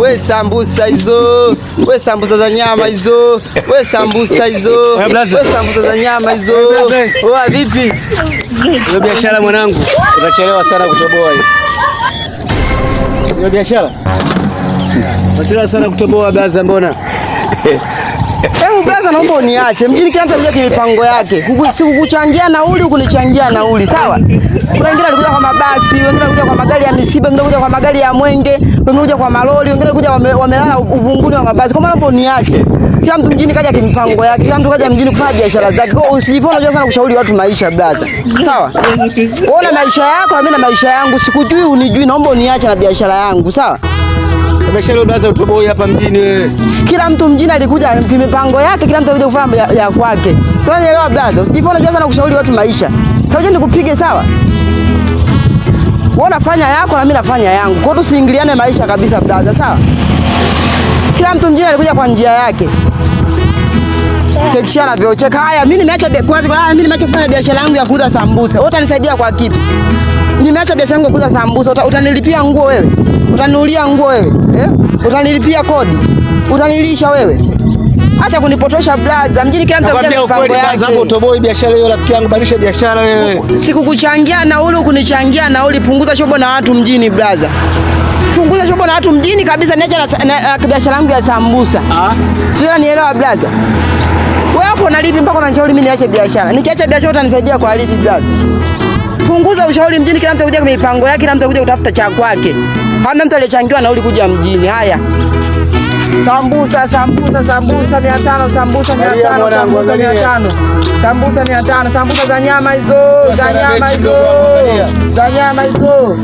We sambusa hizo. We sambusa za nyama hizo. We sambusa hizo. We sambusa za nyama hizo. Oa vipi? Hiyo biashara mwanangu, utachelewa sana kutoboa hiyo. Hiyo biashara. Utachelewa sana kutoboa blaza mbona? Blaza naomba uniache. Mjini kila mtu anakuja mipango yake. Sikukuchangia nauli, ukunichangia nauli, sawa? Kuna wengine walikuja kwa mabasi, wengine walikuja kwa magari ya misiba, wengine walikuja kwa magari ya mwenge, wengine walikuja kwa malori, wengine walikuja wamelala uvunguni wa mabasi. Kwa maana naomba uniache. Kila mtu mjini kaja kimipango yake. Kila mtu kaja mjini kufanya biashara zake. Kwa usijifanye unajua sana kushauri watu maisha blaza. Sawa? Ona maisha yako na mimi na maisha yangu. Sikujui unijui, naomba uniache na biashara yangu, sawa? Biashara blaza utoboi hapa mjini wewe. Kila mtu mjini alikuja kimipango yake, kila mtu alikuja kufanya ya kwake. Sio nielewa blaza. Usijifanye unajua sana kushauri watu maisha. Taje nikupige, sawa? Wewe unafanya yako na mimi nafanya yangu. Kwa hiyo tusiingiliane maisha kabisa blaza, sawa? Kila mtu mjini alikuja kwa njia yake. Chekishana vyo cheka. Haya, mimi nimeacha mimi nimeacha kufanya biashara yangu ya kuuza sambusa. Wewe utanisaidia kwa kipi? Nimeacha biashara yangu ya kuuza sambusa. Utanilipia nguo wewe? Utaninulia nguo wewe? Utanilipia kodi? Utanilisha wewe? Acha kunipotosha blaza. Mjini kila mtu anakuja mipango yake. Hapo utoboi biashara hiyo rafiki yangu, badilisha biashara wewe. Sikukuchangia nauli, ukunichangia nauli. Punguza shobo na watu mjini blaza. Punguza shobo na watu mjini kabisa, niache na biashara yangu ya sambusa. Sio nielewa blaza. Wewe hapo unalipi mpaka unanishauri mimi niache biashara? Nikiacha biashara utanisaidia kwa lipi blaza? Punguza ushauri mjini, kila mtu anakuja kwa mipango yake, kila mtu anakuja kutafuta cha kwake. Hamna mtu aliyechangiwa nauli kuja mjini. Haya. Sambusa 500, sambusa 500. Sambusa 500, sambusa za nyama hizo, za nyama hizo.